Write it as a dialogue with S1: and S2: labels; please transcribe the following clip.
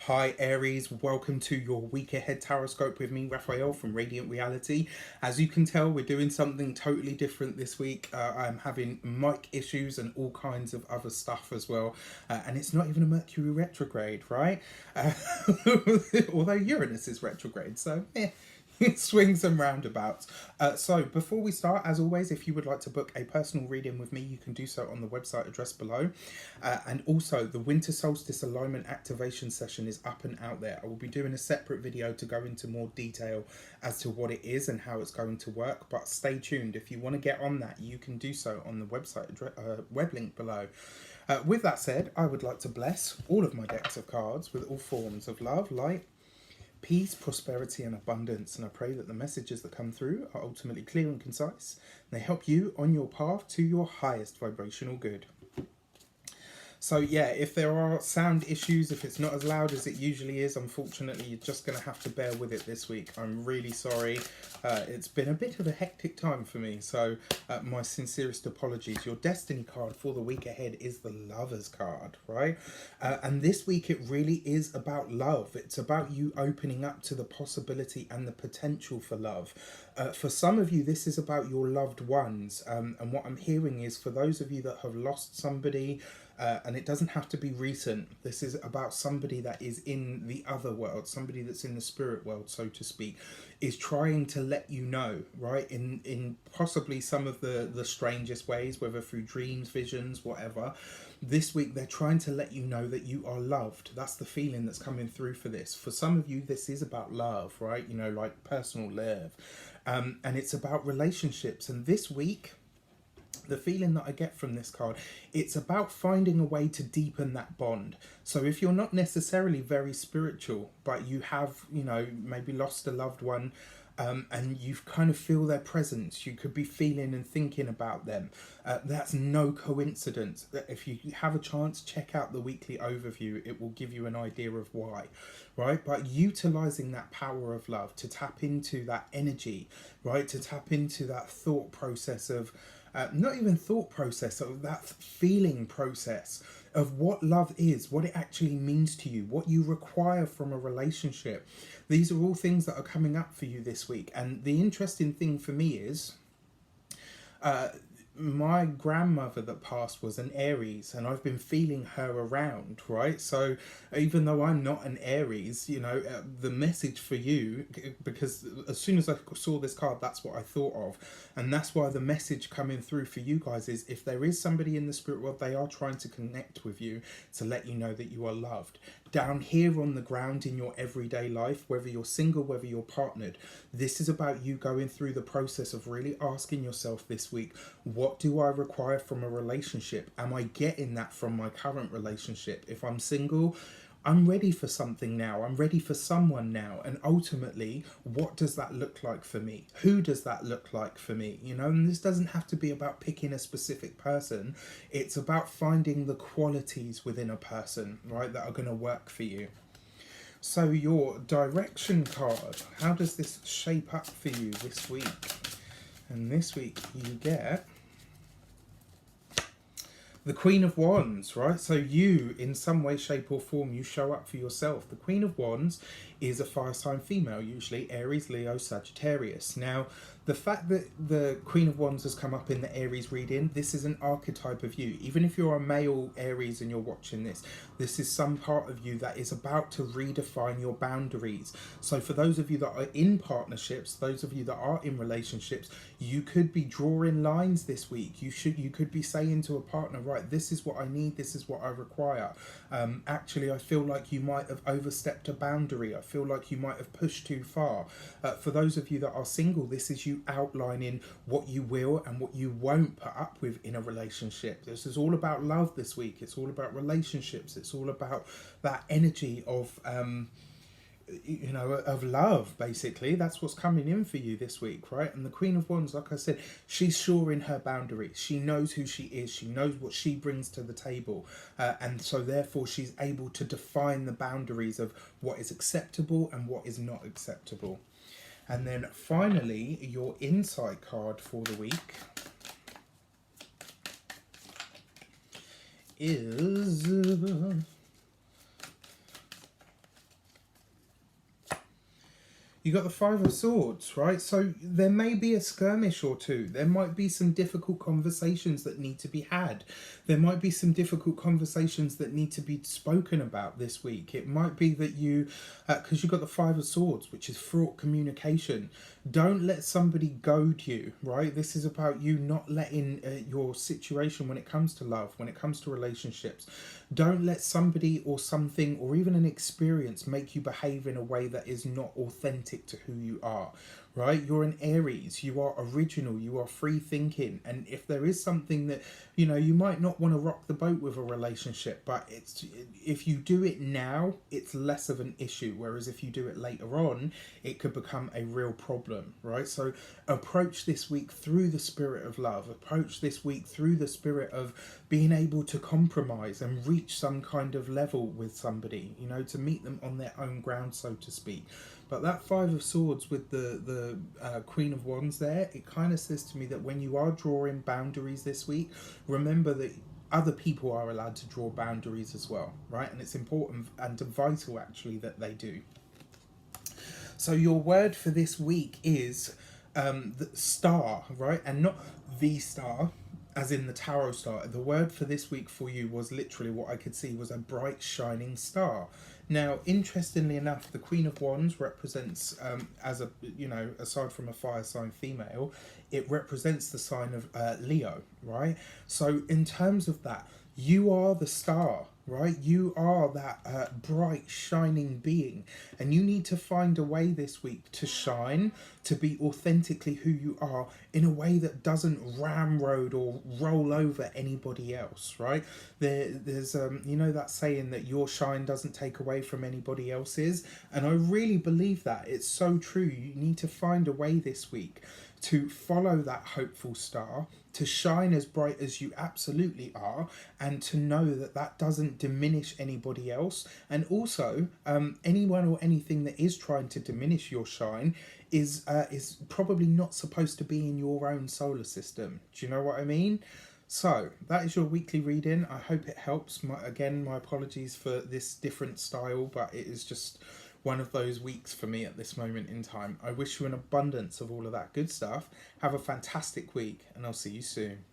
S1: Hi Aries, welcome to your week ahead taroscope with me, Raphael from Reydiant Reality. As you can tell, we're doing something totally different this week. I'm having mic issues and all kinds of other stuff as well. And it's not even a Mercury retrograde, right? Although Uranus is retrograde, so swings and roundabouts. So before we start, as always, if you would like to book a personal reading with me, you can do so on the website address below. And also the winter solstice alignment activation session is up and out there. I will be doing a separate video to go into more detail as to what it is and how it's going to work, but stay tuned. If you want to get on that, you can do so on the website web link below. With that said, I would like to bless all of my decks of cards with all forms of love, light, peace, prosperity and abundance, and I pray that the messages that come through are ultimately clear and concise. They help you on your path to your highest vibrational good. So yeah, if there are sound issues, if it's not as loud as it usually is, unfortunately you're just going to have to bear with it this week. I'm really sorry. It's been a bit of a hectic time for me, so my sincerest apologies. Your destiny card for the week ahead is the Lovers card, right? And this week it really is about love. It's about you opening up to the possibility and the potential for love. For some of you, this is about your loved ones. And what I'm hearing is for those of you that have lost somebody, and it doesn't have to be recent. This is about somebody that is in the other world, somebody that's in the spirit world, so to speak, is trying to let you know, right? In possibly some of the strangest ways, whether through dreams, visions, whatever. This week, they're trying to let you know that you are loved. That's the feeling that's coming through for this. For some of you, this is about love, right? You know, like personal love. And it's about relationships. And this week, the feeling that I get from this card, it's about finding a way to deepen that bond. So if you're not necessarily very spiritual, but you have, you know, maybe lost a loved one, and you kind of feel their presence, you could be feeling and thinking about them. That's no coincidence. If you have a chance, check out the weekly overview. It will give you an idea of why, right? But utilizing that power of love to tap into that energy, right? To tap into that thought process of, not even thought process, of that feeling process of what love is, what it actually means to you, what you require from a relationship. These are all things that are coming up for you this week. And the interesting thing for me is, my grandmother that passed was an Aries, and I've been feeling her around, right? So even though I'm not an Aries, you know, the message for you, because as soon as I saw this card, that's what I thought of. And that's why the message coming through for you guys is, if there is somebody in the spirit world, they are trying to connect with you to let you know that you are loved. Down here on the ground in your everyday life, whether you're single, whether you're partnered, this is about you going through the process of really asking yourself this week, what do I require from a relationship? Am I getting that from my current relationship? If I'm single, I'm ready for something now. I'm ready for someone now. And ultimately, what does that look like for me? Who does that look like for me? You know, and this doesn't have to be about picking a specific person. It's about finding the qualities within a person, right, that are going to work for you. So your direction card, how does this shape up for you this week? And this week you get the Queen of Wands, right? So you, in some way, shape or form, you show up for yourself. The Queen of Wands is a fire sign female, usually Aries, Leo, Sagittarius. Now, the fact that the Queen of Wands has come up in the Aries reading, this is an archetype of you. Even if you're a male Aries and you're watching this, this is some part of you that is about to redefine your boundaries. So for those of you that are in partnerships, those of you that are in relationships, you could be drawing lines this week. You could be saying to a partner, right, this is what I need, this is what I require. Actually, I feel like you might have overstepped a boundary. I feel like you might have pushed too far. For those of you that are single, this is you outlining what you will and what you won't put up with in a relationship. This is all about love this week. It's all about relationships. It's all about that energy of you know, of love. Basically, that's what's coming in for you this week, right? And the Queen of Wands, like I said, she's sure in her boundaries. She knows who she is. She knows what she brings to the table, and so therefore she's able to define the boundaries of what is acceptable and what is not acceptable. And then finally, your insight card for the week is You got the Five of Swords, right? So there may be a skirmish or two. There might be some difficult conversations that need to be had. There might be some difficult conversations that need to be spoken about this week. It might be that you, because you've got the Five of Swords, which is fraught communication. Don't let somebody goad you, right? This is about you not letting your situation, when it comes to love, when it comes to relationships, don't let somebody or something or even an experience make you behave in a way that is not authentic to who you are, right? You're an Aries, you are original, you are free thinking, and if there is something that, you know, you might not want to rock the boat with a relationship, but it's, if you do it now, it's less of an issue, whereas if you do it later on, it could become a real problem, right? So approach this week through the spirit of love, approach this week through the spirit of being able to compromise and reach some kind of level with somebody, you know, to meet them on their own ground, so to speak. But that Five of Swords with the Queen of Wands there, it kind of says to me that when you are drawing boundaries this week, remember that other people are allowed to draw boundaries as well, right? And it's important and vital actually that they do. So your word for this week is the star, right? And not the star, as in the tarot star. The word for this week for you was literally what I could see was a bright shining star. Now, interestingly enough, the Queen of Wands represents, as a, you know, aside from a fire sign female, it represents the sign of Leo, right? So in terms of that, you are the star, right? You are that bright, shining being. And you need to find a way this week to shine, to be authentically who you are in a way that doesn't ramrod or roll over anybody else, right? There's, you know, that saying that your shine doesn't take away from anybody else's. And I really believe that. It's so true. You need to find a way this week to follow that hopeful star, to shine as bright as you absolutely are, and to know that that doesn't diminish anybody else. And also, anyone or anything that is trying to diminish your shine is probably not supposed to be in your own solar system. Do you know what I mean? So that is your weekly reading. I hope it helps. Again, my apologies for this different style, but it is just one of those weeks for me at this moment in time. I wish you an abundance of all of that good stuff. Have a fantastic week, and I'll see you soon.